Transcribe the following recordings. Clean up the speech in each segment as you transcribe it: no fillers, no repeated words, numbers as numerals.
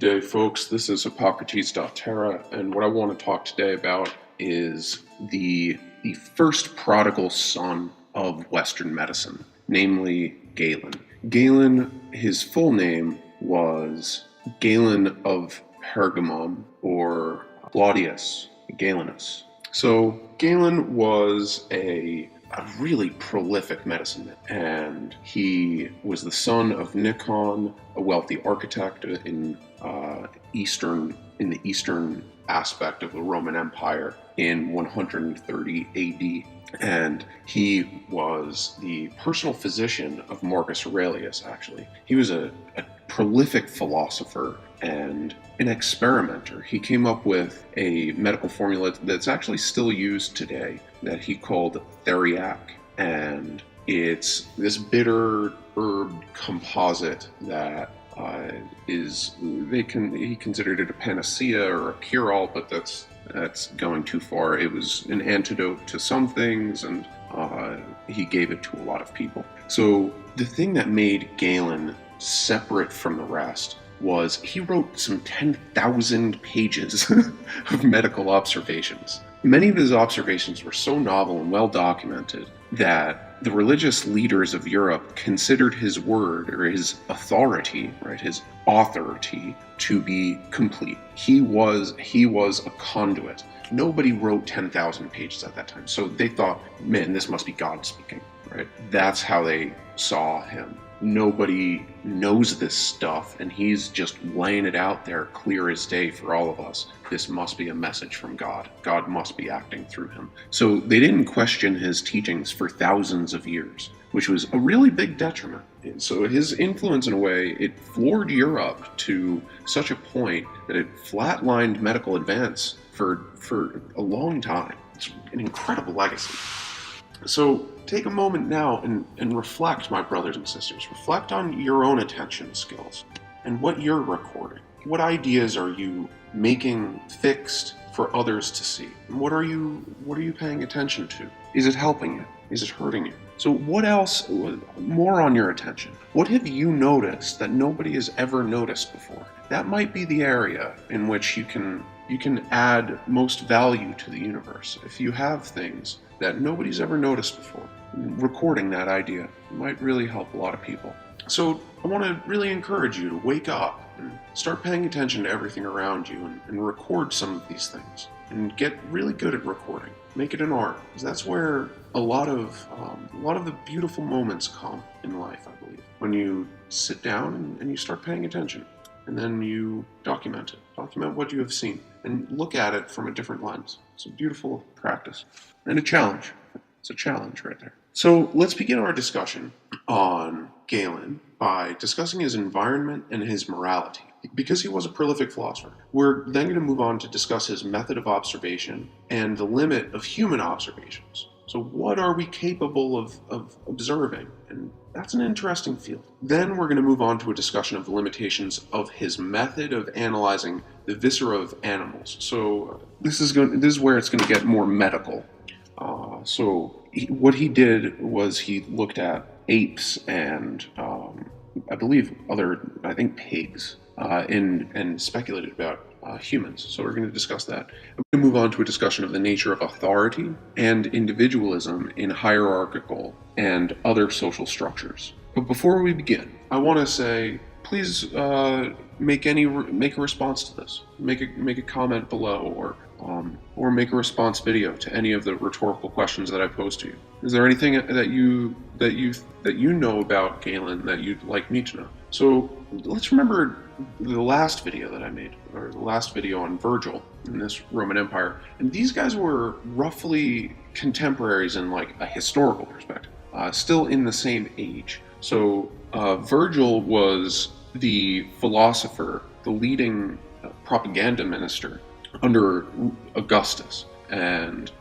day, folks. This is Hippocrates.terra, and what I want to talk today about is the first prodigal son of Western medicine, namely Galen. Galen, his full name was Galen of Pergamum, or Claudius Galenus. So Galen was a really prolific medicine man, and he was the son of Nikon, a wealthy architect in the eastern aspect of the Roman Empire in 130 AD, and he was the personal physician of Marcus Aurelius. Actually, he was a prolific philosopher and an experimenter. He came up with a medical formula that's actually still used today that he called theriac, and it's this bitter herb composite that he considered it a panacea or a cure-all, but that's going too far. It was an antidote to some things, and he gave it to a lot of people. So the thing that made Galen separate from the rest was he wrote some 10,000 pages of medical observations. Many of his observations were so novel and well documented that the religious leaders of Europe considered his word, or his authority, right, his authority, to be complete. He was a conduit. Nobody wrote 10,000 pages at that time, so they thought, man, this must be God speaking, right? That's how they saw him. Nobody knows this stuff, and he's just laying it out there clear as day for all of us. This must be a message from God. God must be acting through him. So they didn't question his teachings for thousands of years, which was a really big detriment. And so his influence, in a way, it floored Europe to such a point that it flatlined medical advance for a long time. It's an incredible legacy. So take a moment now and reflect, my brothers and sisters. Reflect on your own attention skills and what you're recording. What ideas are you making fixed for others to see? And what are you paying attention to? Is it helping you? Is it hurting you? So what else, more on your attention? What have you noticed that nobody has ever noticed before? That might be the area in which you can add most value to the universe. If you have things that nobody's ever noticed before, recording that idea might really help a lot of people. So I want to really encourage you to wake up and start paying attention to everything around you and record some of these things and get really good at recording. Make it an art, because that's where a lot of the beautiful moments come in life, I believe. When you sit down and you start paying attention, and then you document it. Document what you have seen and look at it from a different lens. It's a beautiful practice and a challenge. It's a challenge right there. So let's begin our discussion on Galen by discussing his environment and his morality, because he was a prolific philosopher. We're then going to move on to discuss his method of observation and the limit of human observations. So what are we capable of observing? And that's an interesting field. Then we're going to move on to a discussion of the limitations of his method of analyzing the viscera of animals. So this is where it's going to get more medical. What he did was he looked at apes and I think pigs, and speculated about humans. So we're going to discuss that. I'm going to move on to a discussion of the nature of authority and individualism in hierarchical and other social structures. But before we begin, I want to say, please make a response to this. Make a comment below, or make a response video to any of the rhetorical questions that I pose to you. Is there anything that you know about Galen that you'd like me to know? So let's remember the last video that I made, or the last video on Virgil in this Roman Empire. And these guys were roughly contemporaries in like a historical perspective, still in the same age. So Virgil was the philosopher, the leading propaganda minister under Augustus, and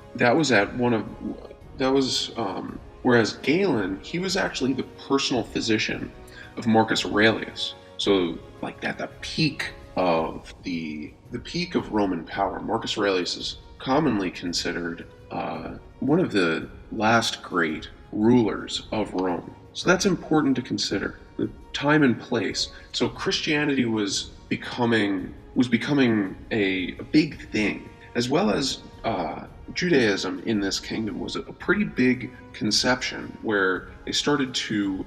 whereas Galen, he was actually the personal physician of Marcus Aurelius. So like at the peak of the peak of Roman power, Marcus Aurelius is commonly considered one of the last great rulers of Rome. So that's important to consider, the time and place. So Christianity was becoming a big thing, as well as Judaism in this kingdom was a pretty big conception where they started to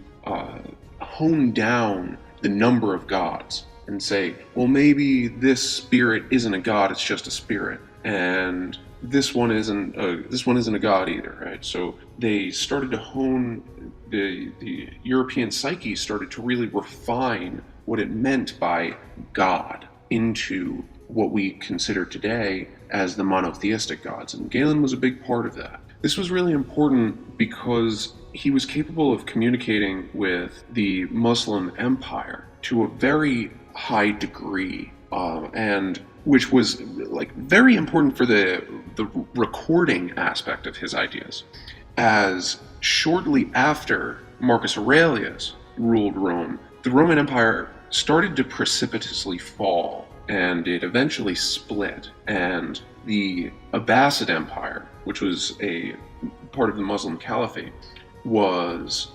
hone down the number of gods and say, well, maybe this spirit isn't a god; it's just a spirit, and this one isn't a god either, right? So they started to hone the European psyche started to really refine what it meant by God into what we consider today as the monotheistic gods, and Galen was a big part of that. This was really important because he was capable of communicating with the Muslim empire to a very high degree, and which was like very important for the recording aspect of his ideas. As shortly after Marcus Aurelius ruled Rome, the Roman Empire started to precipitously fall, and it eventually split, and the Abbasid Empire, which was a part of the Muslim Caliphate, was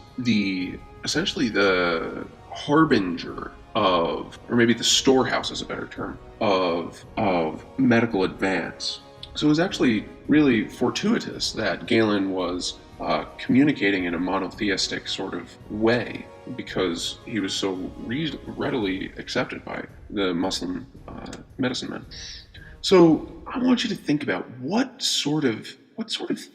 essentially the harbinger of, or maybe the storehouse is a better term, of medical advance. So it was actually really fortuitous that Galen was communicating in a monotheistic sort of way, because he was so readily accepted by the Muslim medicine men. So I want you to think about what sort of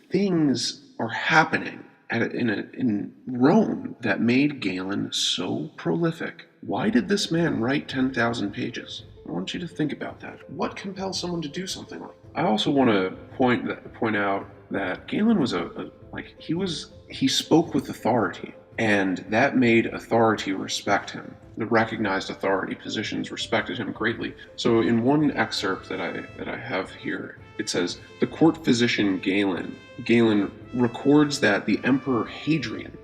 things are happening in Rome that made Galen so prolific. Why did this man write 10,000 pages? I want you to think about that. What compels someone to do something like that? I also want to point out that Galen was he spoke with authority, and that made authority respect him. The recognized authority positions respected him greatly. So in one excerpt that I have here, it says, the court physician Galen records that the Emperor Hadrian,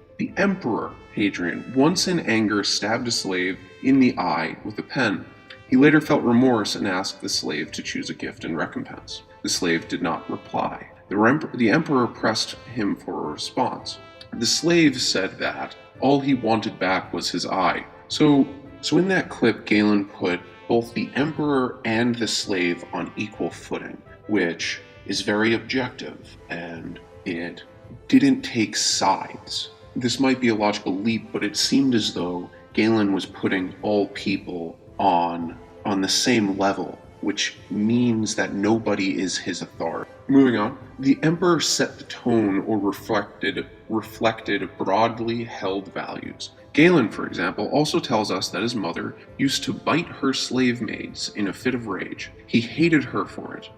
once in anger stabbed a slave in the eye with a pen. He later felt remorse and asked the slave to choose a gift in recompense. The slave did not reply. The emperor pressed him for a response. The slave said that all he wanted back was his eye. So in that clip, Galen put both the emperor and the slave on equal footing, which is very objective, and it didn't take sides. This might be a logical leap, but it seemed as though Galen was putting all people on the same level, which means that nobody is his authority. Moving on, the emperor set the tone or reflected broadly held values. Galen, for example, also tells us that his mother used to bite her slave maids in a fit of rage. He hated her for it.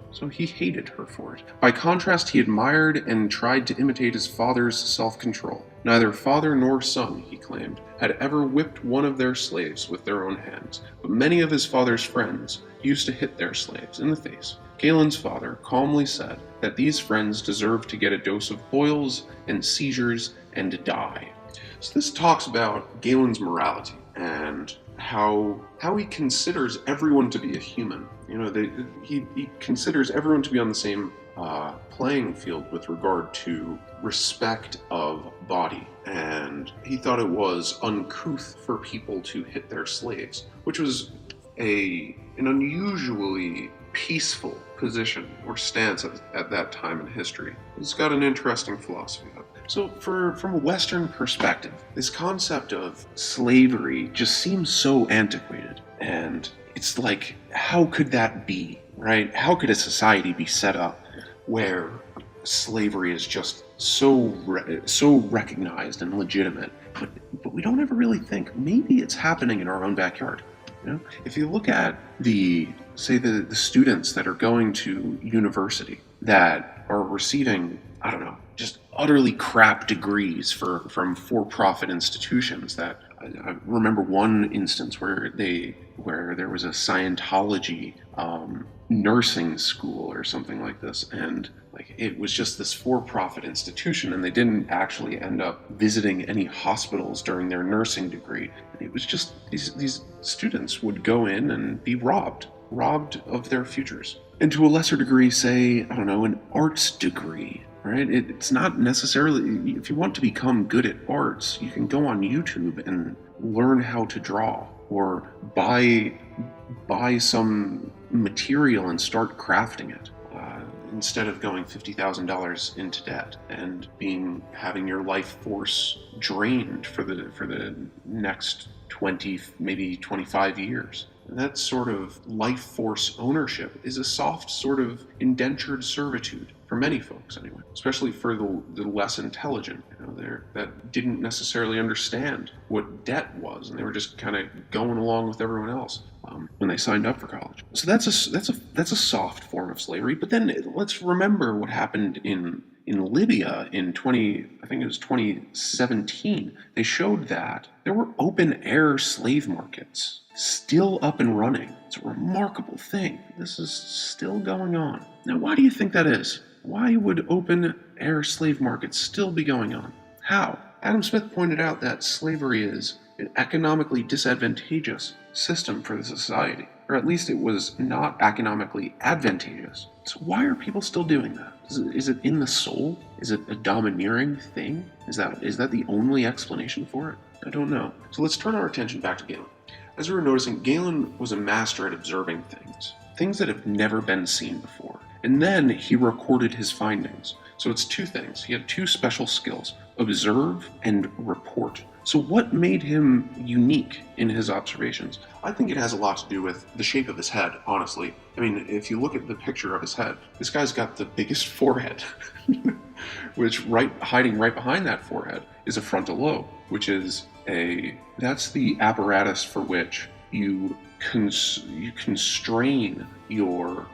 By contrast, he admired and tried to imitate his father's self-control. Neither father nor son, he claimed, had ever whipped one of their slaves with their own hands, but many of his father's friends used to hit their slaves in the face. Galen's father calmly said that these friends deserved to get a dose of boils and seizures and die. So this talks about Galen's morality and how he considers everyone to be a human. He considers everyone to be on the same playing field with regard to respect of body, and he thought it was uncouth for people to hit their slaves, which was an unusually peaceful position or stance at that time in history. It's got an interesting philosophy of it. So from a Western perspective, this concept of slavery just seems so antiquated, and it's like, how could that be, right? How could a society be set up where slavery is just so recognized and legitimate, but we don't ever really think maybe it's happening in our own backyard? If you look at the students that are going to university that are receiving, I don't know, just utterly crap degrees from for-profit institutions. That I remember one instance where there was a Scientology nursing school or something like this, and it was just this for-profit institution, and they didn't actually end up visiting any hospitals during their nursing degree. It was just these students would go in and be robbed of their futures. And to a lesser degree, say, I don't know, an arts degree, right? It's not necessarily, if you want to become good at arts, you can go on YouTube and learn how to draw, or buy buy some material and start crafting it, instead of going $50,000 into debt and having your life force drained for the next 20, maybe 25 years. And that sort of life force ownership is a soft sort of indentured servitude for many folks, anyway, especially for the less intelligent, that didn't necessarily understand what debt was, and they were just kind of going along with everyone else when they signed up for college. So that's a soft form of slavery. But then let's remember what happened in Libya in 2017. They showed that there were open air slave markets still up and running. It's a remarkable thing. This is still going on. Now, why do you think that is? Why would open air slave markets still be going on? How? Adam Smith pointed out that slavery is an economically disadvantageous system for the society, or at least it was not economically advantageous. So why are people still doing that? Is it in the soul? Is it a domineering thing? Is that the only explanation for it? I don't know. So let's turn our attention back to Galen. As we were noticing, Galen was a master at observing things that have never been seen before. And then he recorded his findings. So it's two things. He had two special skills: observe and report. So what made him unique in his observations? I think it has a lot to do with the shape of his head, honestly. I mean, if you look at the picture of his head, this guy's got the biggest forehead, which hiding right behind that forehead is a frontal lobe, which is that's the apparatus for which you constrain your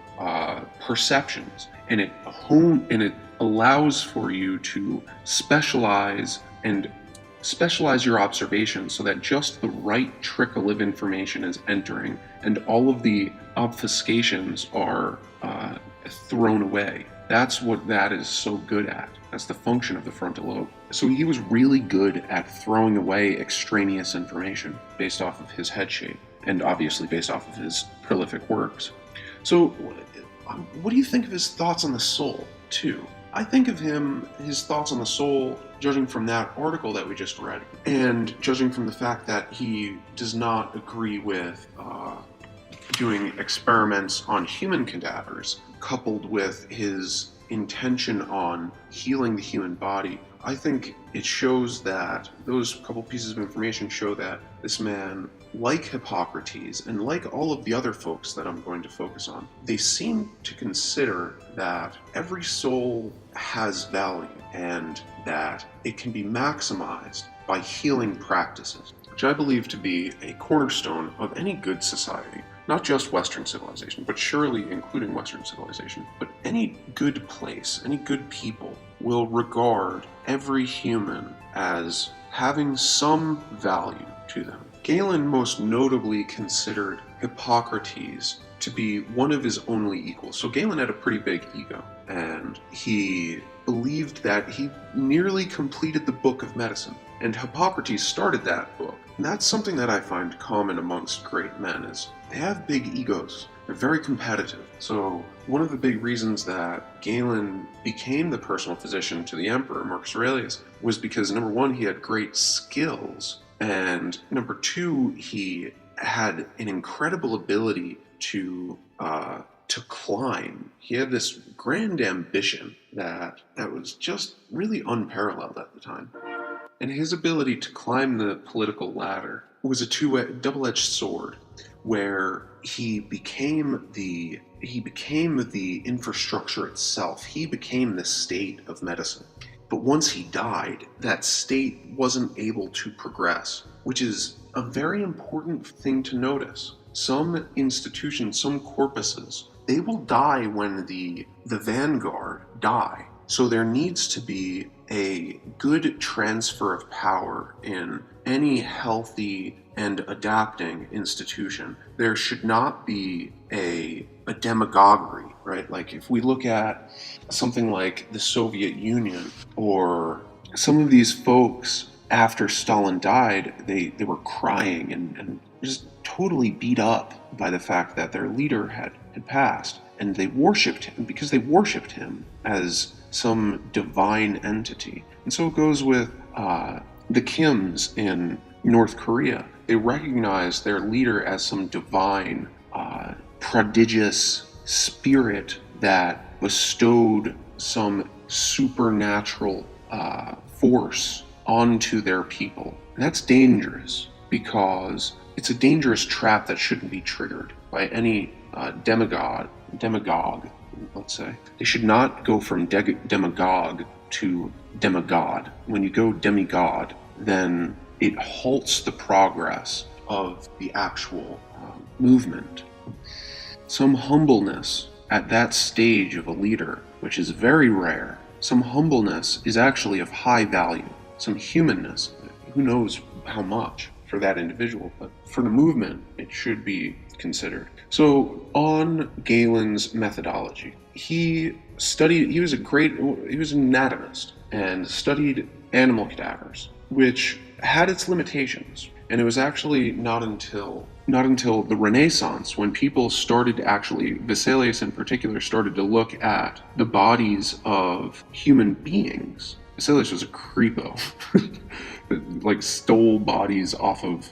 perceptions, and it allows for you to specialize your observations so that just the right trickle of information is entering and all of the obfuscations are thrown away. That's what that is so good at. That's the function of the frontal lobe. So he was really good at throwing away extraneous information based off of his head shape, and obviously based off of his prolific works. So what do you think of his thoughts on the soul, too? I think of his thoughts on the soul, judging from that article that we just read, and judging from the fact that he does not agree with doing experiments on human cadavers, coupled with his intention on healing the human body. I think it shows that those couple pieces of information show that this man, like Hippocrates and like all of the other folks that I'm going to focus on, they seem to consider that every soul has value and that it can be maximized by healing practices, which I believe to be a cornerstone of any good society. Not just Western civilization, but surely including Western civilization. But any good place, any good people will regard every human as having some value to them. Galen most notably considered Hippocrates to be one of his only equals. So Galen had a pretty big ego, and he believed that he nearly completed the book of medicine. And Hippocrates started that book. And that's something that I find common amongst great men, is they have big egos. They're very competitive. So one of the big reasons that Galen became the personal physician to the emperor, Marcus Aurelius, was because, number one, he had great skills, and number two, he had an incredible ability to climb. He had this grand ambition that was just really unparalleled at the time. And his ability to climb the political ladder was a double-edged sword, where he became the infrastructure itself. He became the state of medicine. But once he died, that state wasn't able to progress, which is a very important thing to notice. Some institutions, some corpuses, they will die when the vanguard die. So there needs to be a good transfer of power in any healthy and adapting institution. There should not be a demagoguery, right? Like if we look at something like the Soviet Union, or some of these folks after Stalin died, they were crying and just totally beat up by the fact that their leader had passed. And they worshipped him because they worshipped him as some divine entity. And so it goes with the Kims in North Korea. They recognize their leader as some divine prodigious spirit that bestowed some supernatural force onto their people. And that's dangerous, because it's a dangerous trap that shouldn't be triggered by any demagogue, let's say. They should not go from demagogue to demigod. When you go demigod, then it halts the progress of the actual movement. Some humbleness at that stage of a leader, which is very rare, some humbleness is actually of high value. Some humanness, who knows how much for that individual, but for the movement, it should be considered. So on Galen's methodology, he was an anatomist and studied animal cadavers, which had its limitations. And it was actually not until the Renaissance, when people started to actually, Vesalius in particular, started to look at the bodies of human beings. Vesalius was a creepo, like stole bodies off of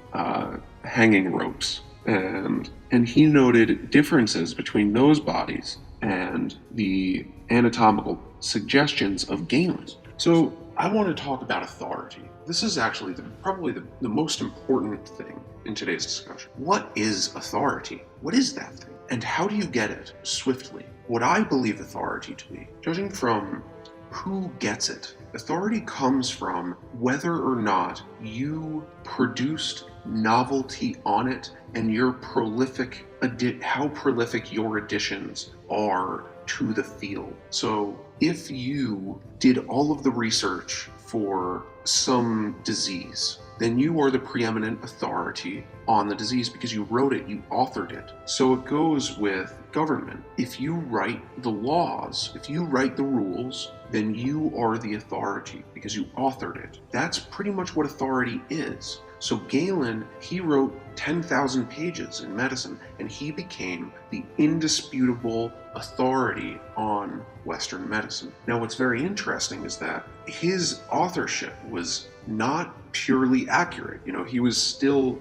hanging ropes, and he noted differences between those bodies and the anatomical suggestions of Galen. So I want to talk about authority. This is actually probably the most important thing in today's discussion. What is authority? What is that thing? And how do you get it swiftly? What I believe authority to be, judging from who gets it, authority comes from whether or not you produced novelty on it and how prolific your additions are to the field. So if you did all of the research for some disease, then you are the preeminent authority on the disease because you wrote it, you authored it. So it goes with government. If you write the laws, if you write the rules, then you are the authority because you authored it. That's pretty much what authority is. So Galen, he wrote 10,000 pages in medicine, and he became the indisputable authority on Western medicine. Now, what's very interesting is that his authorship was not purely accurate. He was still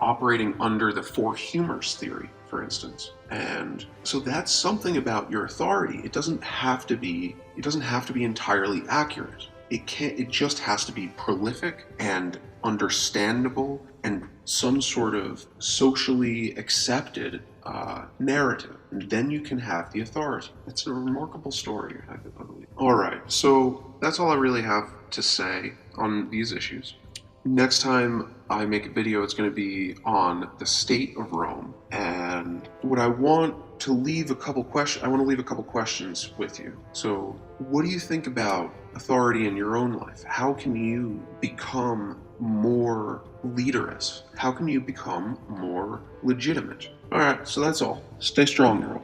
operating under the four humors theory, for instance. And so that's something about your authority. It doesn't have to be entirely accurate. It just has to be prolific and understandable and some sort of socially accepted narrative. And then you can have the authority. It's a remarkable story, I believe. All right, so that's all I really have to say on these issues. Next time I make a video, it's going to be on the state of Rome. And what I want to leave a couple questions with you. So what do you think about authority in your own life? How can you become more leaderous? How can you become more legitimate? All right, so that's all. Stay strong, girl.